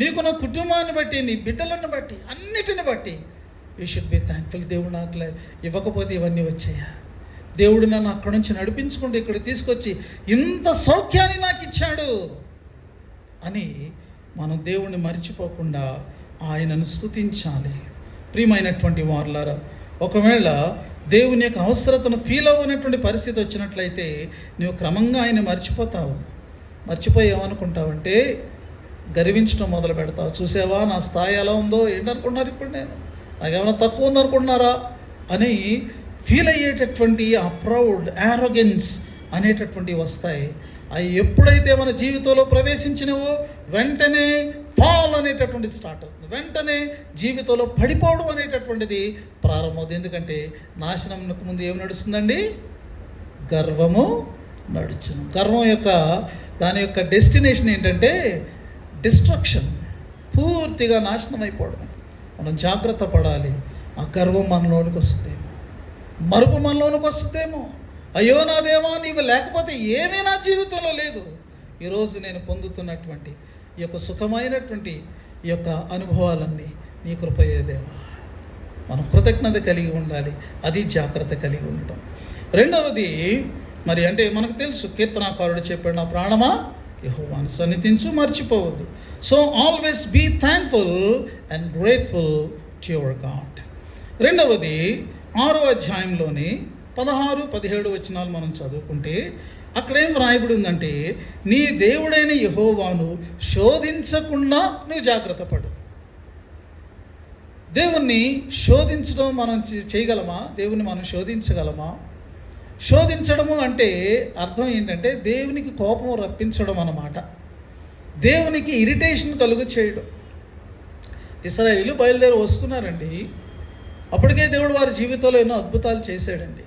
నీకున్న కుటుంబాన్ని బట్టి, నీ బిడ్డలను బట్టి, అన్నిటిని బట్టి యూ షుడ్ బి థ్యాంక్ఫుల్. దేవుడు నాకు ఇవ్వకపోతే ఇవన్నీ వచ్చాయా, దేవుడు నన్ను అక్కడి నుంచి నడిపించుకుంటూ ఇక్కడ తీసుకొచ్చి ఇంత సౌఖ్యాన్ని నాకు ఇచ్చాడు అని మనం దేవుణ్ణి మర్చిపోకుండా ఆయనను స్తుతించాలి. ప్రియమైనటువంటి వారలారా, ఒకవేళ దేవుని యొక్క అవసరతను ఫీల్ అవ్వనటువంటి పరిస్థితి వచ్చినట్లయితే నువ్వు క్రమంగా ఆయన మర్చిపోతావు. మర్చిపోయి ఏమనుకుంటావంటే గర్వించడం మొదలు పెడతావు. చూసావా నా స్థాయి ఎలా ఉందో, ఏంటనుకున్నారు ఇప్పుడు నేను, నాకేమైనా తక్కువ ఉందనుకుంటున్నారా అని ఫీల్ అయ్యేటటువంటి ఆ ప్రౌడ్, యారోగెన్స్ అనేటటువంటివి వస్తాయి. అవి ఎప్పుడైతే మన జీవితంలో ప్రవేశించినవో వెంటనే ఫాల్ అనేటటువంటిది స్టార్ట్ అవుతుంది. వెంటనే జీవితంలో పడిపోవడం అనేటటువంటిది ప్రారంభమవుతుంది. ఎందుకంటే నాశనంకు ముందు ఏమి నడుస్తుందండి? గర్వము నడుచును. గర్వం యొక్క దాని యొక్క డెస్టినేషన్ ఏంటంటే డిస్ట్రక్షన్, పూర్తిగా నాశనం అయిపోవడం. మనం జాగ్రత్త పడాలి. ఆ గర్వం మనలోనికి వస్తుందేమో, మరుపు మనలోనికి వస్తుందేమో. అయ్యో నా దేవా, నీవు లేకపోతే ఏమీ నా జీవితంలో లేదు. ఈరోజు నేను పొందుతున్నటువంటి ఈ యొక్క సుఖమైనటువంటి ఈ యొక్క అనుభవాలన్నీ నీ కృపయే దేవా. మనం కృతజ్ఞత కలిగి ఉండాలి. అది జాగ్రత్త కలిగి ఉండటం. రెండవది మరి అంటే మనకు తెలుసు, కీర్తనాకారుడు చెప్పాడు, నా ప్రాణమా యెహోవాను సన్నిధించు, మర్చిపోవద్దు. So always be thankful and grateful to your God. రెండవది 6వ అధ్యాయంలోని 16-17 వచనాలు మనం చదువుకుంటే అక్కడేం వ్రాయబడి ఉందంటే, నీ దేవుడైన యెహోవాను శోధించకుండా నువ్వు జాగ్రత్త పడు. దేవుణ్ణి శోధించడం మనం చేయగలమా? దేవుణ్ణి మనం శోధించగలమా? శోధించడము అంటే అర్థం ఏంటంటే దేవునికి కోపం రప్పించడం అన్నమాట. దేవునికి ఇరిటేషన్ కలుగు చేయడం. ఇశ్రాయేలు బయలుదేరి వస్తున్నారండి. అప్పటికే దేవుడు వారి జీవితంలో ఎన్నో అద్భుతాలు చేశాడండి.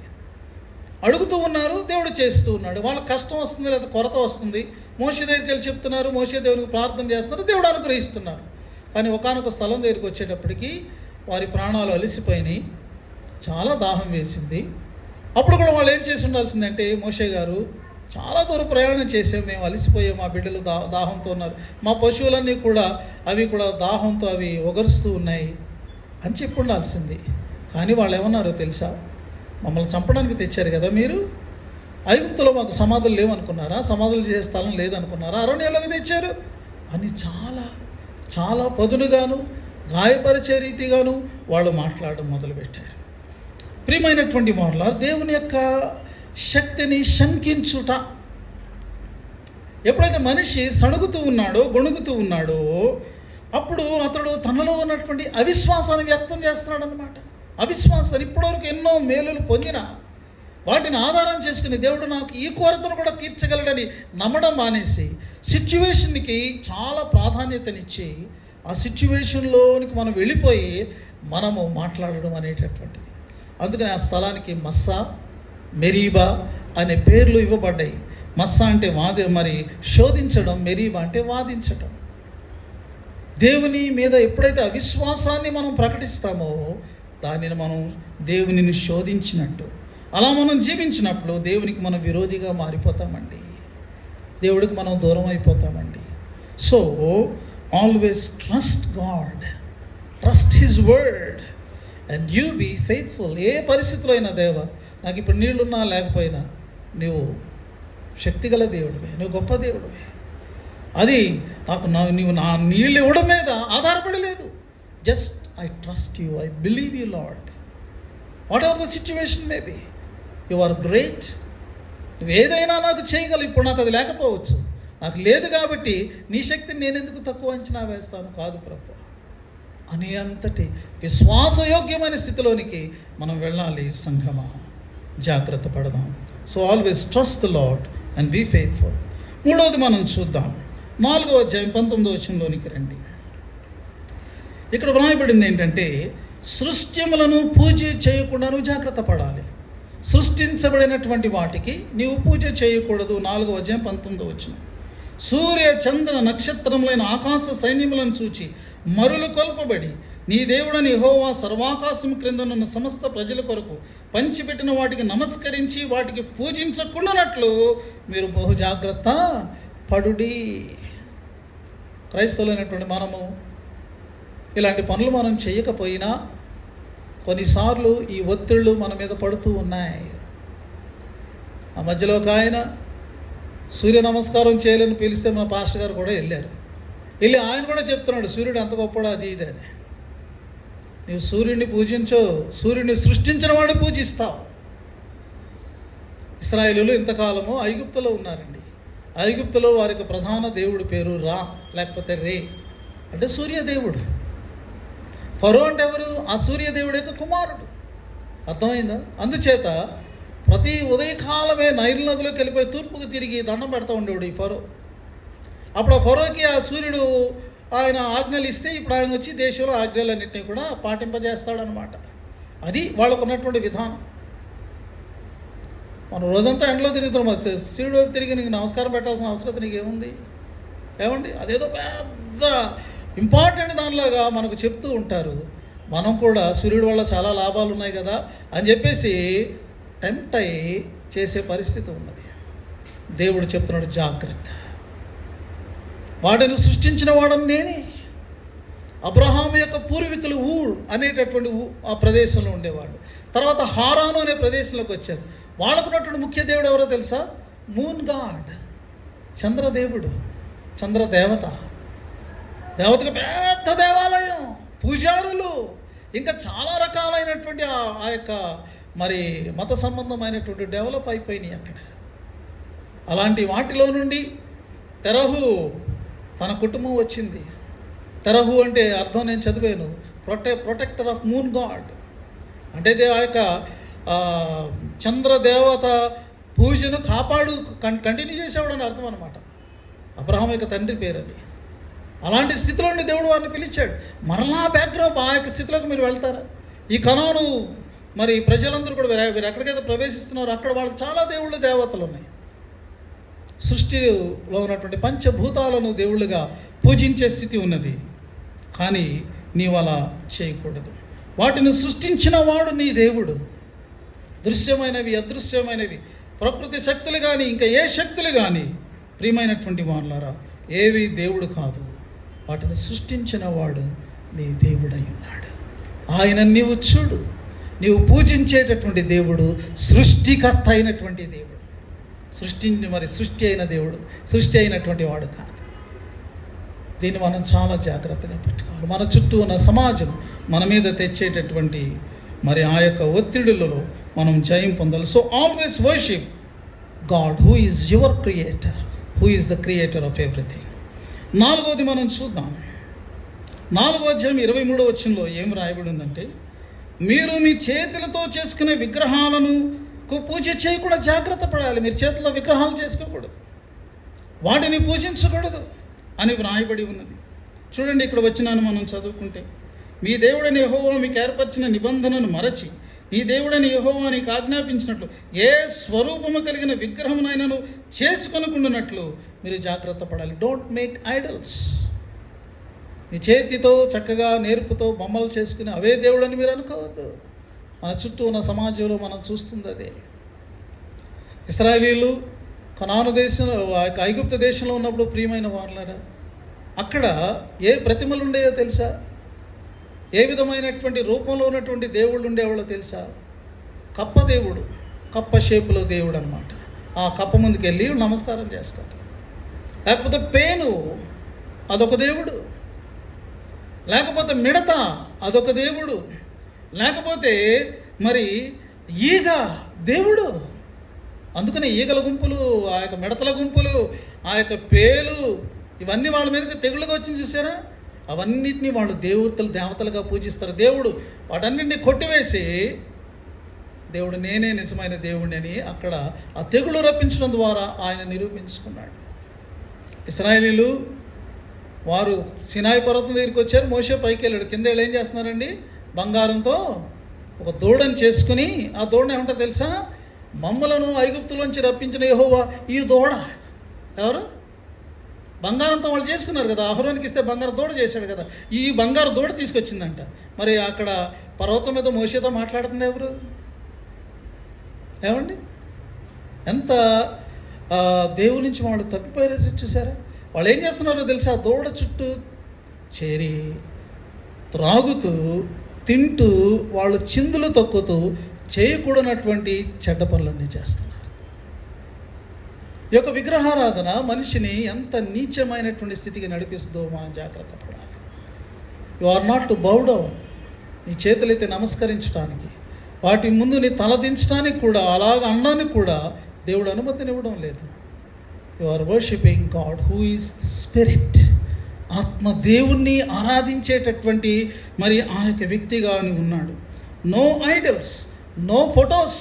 అడుగుతూ ఉన్నారు, దేవుడు చేస్తూ ఉన్నాడు. వాళ్ళకి కష్టం వస్తుంది లేదా కొరత వస్తుంది, మోషే దగ్గరికి వెళ్ళి చెప్తున్నారు, మోషే దేవునికి ప్రార్థన చేస్తున్నారు, దేవుడు అనుగ్రహిస్తున్నారు. కానీ ఒకానొక స్థలం దగ్గరికి వచ్చేటప్పటికి వారి ప్రాణాలు అలసిపోయినాయి, చాలా దాహం వేసింది. అప్పుడు కూడా వాళ్ళు ఏం చేసి ఉండాల్సిందంటే, మోషే గారు చాలా దూరం ప్రయాణం చేసాం, మేము అలసిపోయాం, మా బిడ్డలు దాహంతో ఉన్నారు, మా పశువులన్నీ కూడా అవి కూడా దాహంతో అవి ఒగరుస్తూ ఉన్నాయి అని చెప్పి ఉండాల్సింది. కానీ వాళ్ళు ఏమన్నారో తెలుసా? మమ్మల్ని చంపడానికి తెచ్చారు కదా మీరు, ఐగుప్తులో మాకు సమాధులు లేవనుకున్నారా, సమాధులు చేసే స్థలం లేదనుకున్నారా, అరణ్యంలోకి తెచ్చారు అని చాలా చాలా పదునుగాను గాయపరిచే రీతిగాను వాళ్ళు మాట్లాడడం మొదలుపెట్టారు. ప్రియమైనటువంటి వారల, దేవుని యొక్క శక్తిని శంకించుట. ఎప్పుడైతే మనిషి సణుగుతూ ఉన్నాడో, గొణుగుతూ ఉన్నాడో, అప్పుడు అతడు తనలో ఉన్నటువంటి అవిశ్వాసాన్ని వ్యక్తం చేస్తున్నాడు అన్నమాట. అవిశ్వాసాన్ని, ఇప్పటివరకు ఎన్నో మేలులు పొందిన వాటిని ఆధారం చేసుకుని దేవుడు నాకు ఈ కొరతను కూడా తీర్చగలడని నమ్మడం మానేసి సిచ్యువేషన్కి చాలా ప్రాధాన్యతనిచ్చి ఆ సిచ్యువేషన్లోనికి మనం వెళ్ళిపోయి మనము మాట్లాడడం అనేటటువంటిది. అందుకని ఆ స్థలానికి మస్సా, మెరీబా అనే పేర్లు ఇవ్వబడ్డాయి. మస్సా అంటే మరి శోధించడం, మెరీబా అంటే వాదించటం. దేవుని మీద ఎప్పుడైతే అవిశ్వాసాన్ని మనం ప్రకటిస్తామో దానిని మనం దేవునిని శోధించినట్టు. అలా మనం జీవించినప్పుడు దేవునికి మనం విరోధిగా మారిపోతామండి, దేవుడికి మనం దూరం అయిపోతామండి. So always trust God, trust his word and you be faithful. ఏ పరిస్థితిలో అయినా, దేవా నాకు ఇప్పుడు నీళ్లున్నా లేకపోయినా నువ్వు శక్తిగల దేవుడివే, నువ్వు గొప్ప దేవుడివే. అది నీవు నా నీళ్ళు ఇవ్వడం మీద ఆధారపడలేదు. Just I trust you, I believe you Lord, whatever the situation may be, you are great. నువ్వు ఏదైనా నాకు చేయగలవు. ఇప్పుడు నాకు అది లేకపోవచ్చు, నాకు లేదు కాబట్టి నీ శక్తిని నేను ఎందుకు తక్కువ అంచనా వేస్తాను? కాదు ప్రభు అని అంతటి విశ్వాసయోగ్యమైన స్థితిలోనికి మనం వెళ్ళాలి. సంఘమా, జాగ్రత్త పడదాం. So always trust the Lord and be faithful. మూడవది మనం చూద్దాం, 4వ అధ్యాయం 19వ వచనంలోనికి రండి. ఇక్కడ వ్రాయబడింది ఏంటంటే, సృష్ట్యములను పూజ చేయకుండా నువ్వు జాగ్రత్త పడాలి. సృష్టించబడినటువంటి వాటికి నీవు పూజ చేయకూడదు. 4వ అధ్యాయం 19వ వచనం. సూర్య చంద్ర నక్షత్రములైన ఆకాశ సైన్యములను చూచి మరులు కొల్పబడి నీ దేవుడని యెహోవా సర్వాకాశం క్రిందనున్న సమస్త ప్రజల కొరకు పంచిపెట్టిన వాటికి నమస్కరించి వాటికి పూజించకుండానట్లు మీరు బహు జాగ్రత్త పడుడి. క్రైస్తవులైనటువంటి మనము ఇలాంటి పనులు మనం చేయకపోయినా కొన్నిసార్లు ఈ ఒత్తిళ్ళు మన మీద పడుతూ ఉన్నాయి. ఆ మధ్యలో ఒక ఆయన సూర్య నమస్కారం చేయాలని పిలిస్తే మన పాస్టర్ గారు కూడా వెళ్ళారు. వెళ్ళి ఆయన కూడా చెప్తున్నాడు సూర్యుడు ఎంత గొప్పడో అది ఇది అని. నీవు సూర్యుడిని పూజించో, సూర్యుడిని సృష్టించిన వాడు పూజిస్తావు. ఇశ్రాయేలీయులు ఇంతకాలము ఐగుప్తులో ఉన్నారండి. ఐగుప్తులో వారికి ప్రధాన దేవుడి పేరు రా, లేకపోతే రే, అంటే సూర్యదేవుడు. ఫరో అంటే ఎవరు? ఆ సూర్యదేవుడి యొక్క కుమారుడు. అర్థమైందా? అందుచేత ప్రతి ఉదయకాలమే నైల్ నదిలోకి వెళ్ళిపోయి తూర్పుకు తిరిగి దండం పెడతా ఉండేవాడు ఈ ఫరో. అప్పుడు ఆ ఫరోకి ఆ సూర్యుడు ఆయన ఆజ్ఞలు ఇస్తే ఇప్పుడు ఆయన వచ్చి దేశంలో ఆజ్ఞలన్నింటినీ కూడా పాటింపజేస్తాడనమాట. అది వాళ్ళకు ఉన్నటువంటి విధానం. మనం రోజంతా ఎండలో తిరుగుతున్నాం, సూర్యుడు తిరిగి నీకు నమస్కారం పెట్టాల్సిన అవసరం నీకేముంది? ఏమండి? అదేదో పెద్ద ఇంపార్టెంట్ దానిలాగా మనకు చెప్తూ ఉంటారు. మనం కూడా సూర్యుడు వల్ల చాలా లాభాలు ఉన్నాయి కదా అని చెప్పేసి టెంప్ట్ అయ్యి చేసే పరిస్థితి ఉన్నది. దేవుడు చెప్తున్నాడు, జాగ్రత్త, వాడిని సృష్టించిన వాడని నేనే. అబ్రహాము యొక్క పూర్వీకులు ఊర్ అనేటటువంటి ఆ ప్రదేశంలో ఉండేవాళ్ళు. తర్వాత హారాను అనే ప్రదేశంలోకి వచ్చారు. వాళ్ళకున్నటువంటి ముఖ్య దేవుడు ఎవరో తెలుసా? మూన్ గాడ్, చంద్రదేవుడు, చంద్రదేవత. దేవతకు పెద్ద దేవాలయం, పూజారులు, ఇంకా చాలా రకాలైనటువంటి ఆ యొక్క మరి మత సంబంధమైనటువంటి డెవలప్ అయిపోయినాయి అక్కడ. అలాంటి వాటిలో నుండి తెరహు తన కుటుంబం వచ్చింది. తెరహు అంటే అర్థం నేను చదివాను, ప్రొటెక్టర్ ఆఫ్ మూన్ గాడ్, అంటే ఆ యొక్క చంద్రదేవత పూజను కంటిన్యూ చేసేవాడు అని అర్థం అనమాట. అబ్రహాం యొక్క తండ్రి పేరు అది. అలాంటి స్థితిలో ఉండి దేవుడు వారిని పిలిచాడు. మరలా బ్యాక్గ్రౌండ్ ఆ యొక్క స్థితిలోకి మీరు వెళ్తారా? ఈ కనాను మరి ప్రజలందరూ కూడా వీరు ఎక్కడికైతే ప్రవేశిస్తున్నారో అక్కడ వాళ్ళకి చాలా దేవుళ్ళు దేవతలు ఉన్నాయి. సృష్టిలో ఉన్నటువంటి పంచభూతాలను దేవుళ్ళుగా పూజించే స్థితి ఉన్నది. కానీ నీవు అలా చేయకూడదు. వాటిని సృష్టించిన వాడు నీ దేవుడు. దృశ్యమైనవి, అదృశ్యమైనవి, ప్రకృతి శక్తులు కానీ ఇంకా ఏ శక్తులు కానీ ప్రియమైనటువంటి వాళ్ళారా ఏవి దేవుడు కాదు. వాటిని సృష్టించిన వాడు నీ దేవుడై ఉన్నాడు. ఆయన నీవు చూడు, నీవు పూజించేటటువంటి దేవుడు సృష్టికర్త అయినటువంటి దేవుడు. సృష్టి అయిన దేవుడు, సృష్టి అయినటువంటి వాడు కాదు. దీన్ని మనం చాలా జాగ్రత్తగా పెట్టుకోవాలి. మన చుట్టూ ఉన్న సమాజం మన మీద తెచ్చేటటువంటి మరి ఆ యొక్క ఒత్తిడులలో మనం జయం పొందాలి. So always worship God who is your creator, who is the creator of everything. 4వది మనం చూద్దాం. 4వ అధ్యాయం 23వ వచనంలో ఏం రాయబడి ఉందంటే, మీరు మీ చేతులతో చేసుకునే విగ్రహాలను పూజ చేయకుండా జాగ్రత్త పడాలి. మీరు చేతుల్లో విగ్రహాలు చేసుకోకూడదు, వాటిని పూజించకూడదు అని వ్రాయబడి ఉన్నది. చూడండి, ఇక్కడ వచ్చినాను మనం చదువుకుంటే, మీ దేవుడని యెహోవా మీకు ఏర్పరిచిన నిబంధనను మరచి నీ దేవుడని యెహోవా నీకు ఆజ్ఞాపించినట్లు ఏ స్వరూపము కలిగిన విగ్రహమునైనను చేసుకొనకుండానట్లు మీరు జాగ్రత్త పడాలి. Don't make idols. నీ చేతితో చక్కగా నేర్పుతో బొమ్మలు చేసుకుని అవే దేవుడని మీరు అనుకోవద్దు. మన చుట్టూ ఉన్న సమాజంలో మనం చూస్తుంది అదే. ఇశ్రాయేలీయులు కనాను దేశంలో, ఐగుప్తు దేశంలో ఉన్నప్పుడు ప్రియమైన వారులారా, అక్కడ ఏ ప్రతిమలు ఉండేవో తెలుసా? ఏ విధమైనటువంటి రూపంలో ఉన్నటువంటి దేవుళ్ళు ఉండేవాళ్ళో తెలుసా? కప్ప దేవుడు, కప్ప షేపులో దేవుడు అనమాట. ఆ కప్ప ముందుకు వెళ్ళి నమస్కారం చేస్తారు. లేకపోతే పేను, అదొక దేవుడు. లేకపోతే మిడత, అదొక దేవుడు. లేకపోతే మరి ఈగ దేవుడు. అందుకనే ఈగల గుంపులు, ఆ యొక్క మిడతల గుంపులు, ఆ యొక్క పేలు, ఇవన్నీ వాళ్ళ మీదకి తెగులుగా వచ్చింది చూసారా? అవన్నిటినీ వాళ్ళు దేవతలుగా పూజిస్తారు. దేవుడు వాటన్నింటినీ కొట్టివేసి దేవుడు నేనే నిజమైన దేవుడిని అని అక్కడ ఆ తెగులు రప్పించడం ద్వారా ఆయన నిరూపించుకున్నాడు. ఇశ్రాయేలీయులు వారు సినాయి పర్వతం దగ్గరికి వచ్చారు. మోషే పైకి వెళ్ళాడు. కింద వీళ్ళు ఏం చేస్తున్నారండి? బంగారంతో ఒక దూడని చేసుకుని, ఆ దూడని ఏమంటో తెలుసా? మమ్మలను ఐగుప్తులోంచి రప్పించిన యెహోవా ఈ దూడ. ఎవరు? బంగారంతో వాళ్ళు చేసుకున్నారు కదా. అహరోనికి ఇస్తే బంగారు దూడ చేశాడు కదా. ఈ బంగారు దూడ తీసుకొచ్చిందంట. మరి అక్కడ పర్వతం మీద మోషేతో మాట్లాడుతుంది ఎవరు? ఏమండి? ఎంత దేవుడి నుంచి వాళ్ళు తప్పిపోయారో చూసారా? వాళ్ళు ఏం చేస్తున్నారో తెలుసా? దూడ చుట్టూ చేరి త్రాగుతూ తింటూ వాళ్ళు చిందులు తొక్కుతూ చేయకూడనటువంటి చెడ్డ పనులన్నీ చేస్తున్నారు. ఈ యొక్క విగ్రహారాధన మనిషిని ఎంత నీచమైనటువంటి స్థితికి నడిపిస్తుందో మనం జాగ్రత్త పడాలి. You are not to bow down. నీ చేతులైతే నమస్కరించడానికి, వాటి ముందు నీ తలదించడానికి కూడా, అలాగ అనడానికి కూడా దేవుడు అనుమతినివ్వడం లేదు. You are worshipping God who is the spirit. ఆత్మ దేవుణ్ణి ఆరాధించేటటువంటి మరి ఆ యొక్క వ్యక్తిగా ఉన్నాడు. No idols, no photos,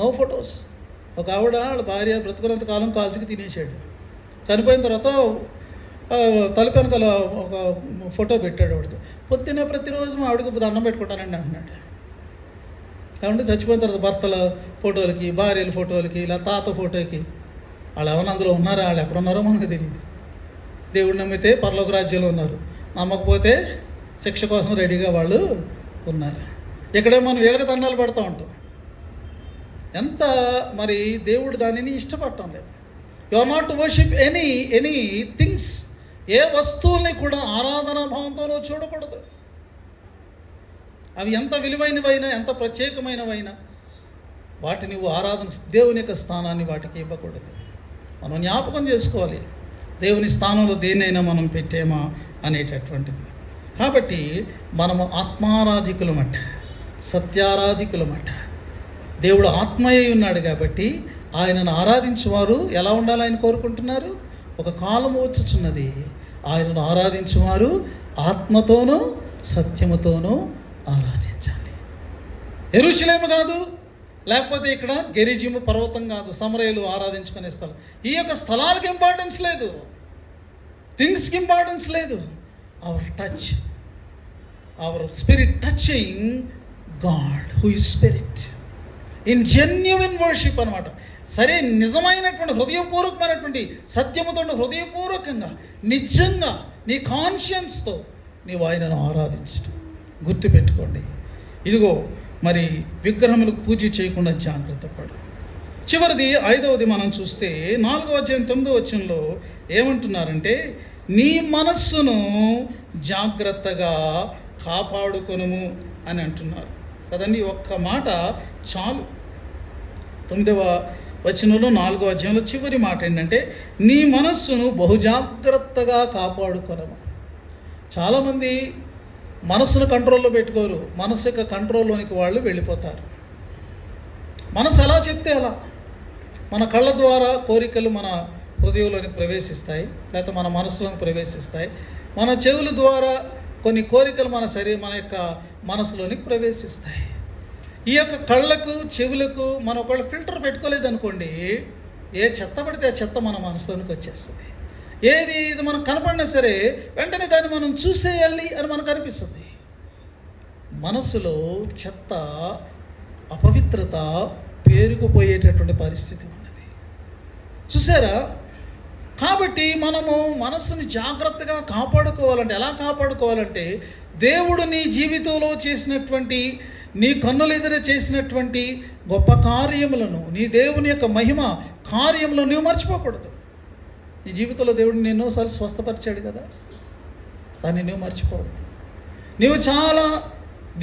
no photos. ఒక ఆవిడ వాళ్ళ భార్య బ్రతుకున్నంత కాలం కాల్చుకు తినేసాడు. చనిపోయిన తర్వాత తలుపు వెనకాల ఒక ఫోటో పెట్టాడు ఆవిడతో. పొద్దున్నే ప్రతిరోజు మా ఆవిడకి దండం పెట్టుకుంటానండి అంటున్నాడు. కాబట్టి చచ్చిపోయిన తర్వాత భర్తల ఫోటోలకి, భార్యల ఫోటోలకి, ఇలా తాత ఫోటోకి, వాళ్ళు ఎవరైనా అందులో ఉన్నారా, వాళ్ళు ఎక్కడున్నారో మనకు తెలియదు. దేవుడు నమ్మితే పరలోక రాజ్యంలో ఉన్నారు, నమ్మకపోతే శిక్ష కోసం రెడీగా వాళ్ళు ఉన్నారు. ఇక్కడే మనం వీళ్ళకి దండాలు పెడతా ఉంటాం. ఎంత మరి దేవుడు దానిని ఇష్టపడటం లేదు. You are not to worship any things. ఏ వస్తువుల్ని కూడా ఆరాధనా భావంతో చూడకూడదు. అవి ఎంత విలువైనవైనా, ఎంత ప్రత్యేకమైనవైనా వాటిని నువ్వు ఆరాధన, దేవుని యొక్క స్థానాన్ని వాటికి ఇవ్వకూడదు. మనం జ్ఞాపకం చేసుకోవాలి, దేవుని స్థానంలో దేన్నైనా మనం పెట్టేమా అనేటటువంటిది. కాబట్టి మనము ఆత్మారాధికులమట, సత్యారాధికులమట. దేవుడు ఆత్మయ్య ఉన్నాడు కాబట్టి ఆయనను ఆరాధించేవారు ఎలా ఉండాలి ఆయన కోరుకుంటున్నారు? ఒక కాలము వచ్చుచున్నది, ఆయనను ఆరాధించేవారు ఆత్మతోనూ సత్యముతోనూ ఆరాధించాలి. యెరూషలేము కాదు, లేకపోతే ఇక్కడ గెరిజిము పర్వతం కాదు, సమరయులు ఆరాధించుకునే స్థలం. ఈ యొక్క స్థలాలకు ఇంపార్టెన్స్ లేదు, థింగ్స్కి ఇంపార్టెన్స్ లేదు. Our touch, our spirit touching God who is spirit in genuine worship అనమాట. సరే, నిజమైనటువంటి హృదయపూర్వకమైనటువంటి సత్యముతో, హృదయపూర్వకంగా నిజంగా నీ కాన్షియన్స్తో నీవు ఆయనను ఆరాధించడం. గుర్తుపెట్టుకోండి, ఇదిగో మరి విగ్రహములకు పూజ చేయకుండా జాగ్రత్త పడు. చివరిది, ఐదవది మనం చూస్తే 4వ అధ్యాయం 9వ వచనంలో ఏమంటున్నారంటే, నీ మనస్సును జాగ్రత్తగా కాపాడుకొనుము అని అంటున్నారు కదండి. ఒక్క మాట చాలు. 9వ వచనంలో 4వ అధ్యాయంలో చివరి మాట ఏంటంటే, నీ మనస్సును బహుజాగ్రత్తగా కాపాడుకొనము. చాలామంది మనస్సును కంట్రోల్లో పెట్టుకోరు, మనస్సు యొక్క కంట్రోల్లోనికి వాళ్ళు వెళ్ళిపోతారు. మనసు ఎలా చెప్తే అలా. మన కళ్ళ ద్వారా కోరికలు మన హృదయంలోనికి ప్రవేశిస్తాయి, లేకపోతే మన మనసులోకి ప్రవేశిస్తాయి. మన చెవుల ద్వారా కొన్ని కోరికలు మన యొక్క మనసులోనికి ప్రవేశిస్తాయి. ఈ యొక్క కళ్ళకు, చెవులకు మనం ఒకవేళ ఫిల్టర్ పెట్టుకోలేదనుకోండి, ఏ చెత్త పడితే ఆ చెత్త మన మనసులోనికి వచ్చేస్తుంది. ఇది మనకు కనపడినా సరే వెంటనే దాన్ని మనం చూసేయాలి అని మనకు అనిపిస్తుంది. మనసులో చెత్త, అపవిత్రత పేరుకుపోయేటటువంటి పరిస్థితి ఉన్నది, చూసారా? కాబట్టి మనము మనస్సుని జాగ్రత్తగా కాపాడుకోవాలంటే, ఎలా కాపాడుకోవాలంటే, దేవుడు నీ జీవితంలో చేసినటువంటి, నీ కన్నుల ఎదుర చేసినటువంటి గొప్ప కార్యములను, నీ దేవుని యొక్క మహిమ కార్యములను నువ్వు మర్చిపోకూడదు. నీ జీవితంలో దేవుడిని ఎన్నోసార్లు స్వస్థపరిచాడు కదా, దాన్ని నువ్వు మర్చిపోవద్దు. నువ్వు చాలా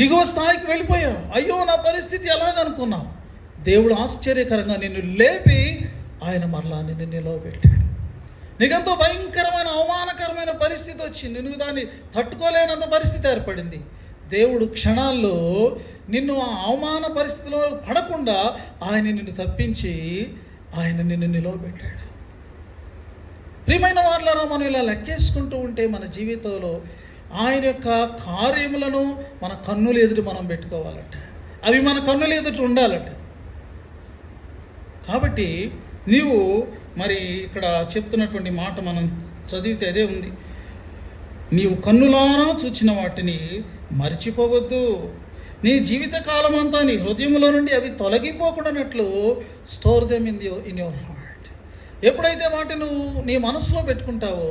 దిగువ స్థాయికి వెళ్ళిపోయావు, అయ్యో నా పరిస్థితి ఎలాగనుకున్నావు. దేవుడు ఆశ్చర్యకరంగా నిన్ను లేపి ఆయన మరలా నిన్ను నిలవబెట్టాడు. నీకెంతో భయంకరమైన అవమానకరమైన పరిస్థితి వచ్చింది, నువ్వు దాన్ని తట్టుకోలేనంత పరిస్థితి ఏర్పడింది. దేవుడు క్షణాల్లో నిన్ను ఆ అవమాన పరిస్థితిలో పడకుండా ఆయన నిన్ను తప్పించి ఆయన నిన్ను నిలవబెట్టాడు. ప్రియమైన వారులారా, మనం ఇలా లెక్కేసుకుంటూ ఉంటే మన జీవితంలో ఆయన యొక్క కార్యములను మన కన్నుల ఎదుట మనం పెట్టుకోవాలట, అవి మన కన్నుల ఎదుట ఉండాలట. కాబట్టి నీవు మరి ఇక్కడ చెప్తున్నటువంటి మాట మనం చదివితే అదే ఉంది, నీవు కన్నులారా చూచిన వాటిని మర్చిపోవద్దు. నీ జీవిత కాలం అంతా నీ హృదయంలో నుండి అవి తొలగిపోకుండానట్లు store them in your heart. ఎప్పుడైతే వాటిని నువ్వు నీ మనసులో పెట్టుకుంటావో,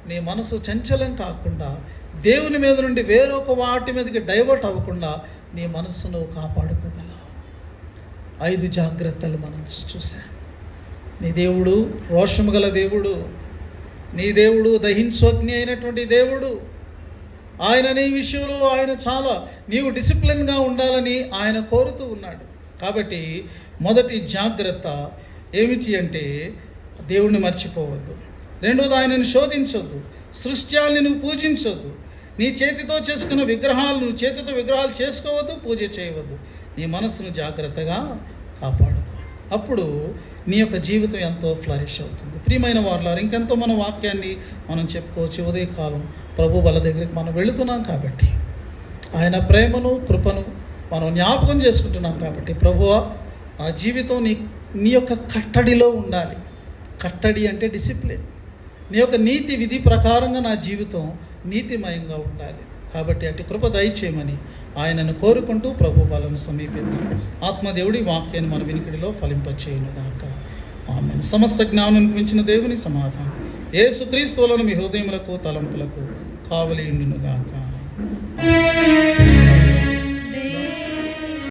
నీ మనసు చంచలం కాకుండా దేవుని మీద నుండి వేరొక వాటి మీదకి డైవర్ట్ అవ్వకుండా నీ మనస్సు నువ్వు కాపాడుకోగలవు. 5 జాగ్రత్తలు మనం చూసాం. నీ దేవుడు రోషము గల దేవుడు, నీ దేవుడు దహించోగ్ని అయినటువంటి దేవుడు. ఆయన నీ విషయంలో ఆయన చాలా నీవు డిసిప్లిన్గా ఉండాలని ఆయన కోరుతూ ఉన్నాడు. కాబట్టి మొదటి జాగ్రత్త ఏమిటి అంటే, దేవుణ్ణి మర్చిపోవద్దు. రెండోది, ఆయనను శోధించొద్దు. సృష్ట్యాల్ని నువ్వు పూజించొద్దు. నీ చేతితో చేసుకున్న విగ్రహాలు, నువ్వు చేతితో విగ్రహాలు చేసుకోవద్దు, పూజ చేయవద్దు. నీ మనస్సును జాగ్రత్తగా కాపాడుకో. అప్పుడు నీ యొక్క జీవితం ఎంతో ఫ్లరిష్ అవుతుంది. ప్రియమైన వారలారా, ఇంకెంతో మన వాక్యాన్ని మనం చెప్పుకోవచ్చు. ఉదయకాలం ప్రభు వాళ్ళ దగ్గరికి మనం వెళుతున్నాం కాబట్టి, ఆయన ప్రేమను, కృపను మనం జ్ఞాపకం చేసుకుంటున్నాం కాబట్టి, ప్రభువా నా జీవితం నీ యొక్క కట్టడిలో ఉండాలి. కట్టడి అంటే డిసిప్లిన్. నీ యొక్క నీతి విధి ప్రకారంగా నా జీవితం నీతిమయంగా ఉండాలి. కాబట్టి అటు కృప దయచేయమని ఆయనను కోరుకుంటూ ప్రభు వాళ్ళను సమీపిద్దాం. ఆత్మదేవుడి వాక్యాన్ని మన వినికిడిలో ఫలింపచేయునుగాక. ఆమేన్. సమస్త జ్ఞానం మించిన దేవుని సమాధానం యేసుక్రీస్తు వలన మీ హృదయములకు తలంపులకు కావలి ఉండునుగాక.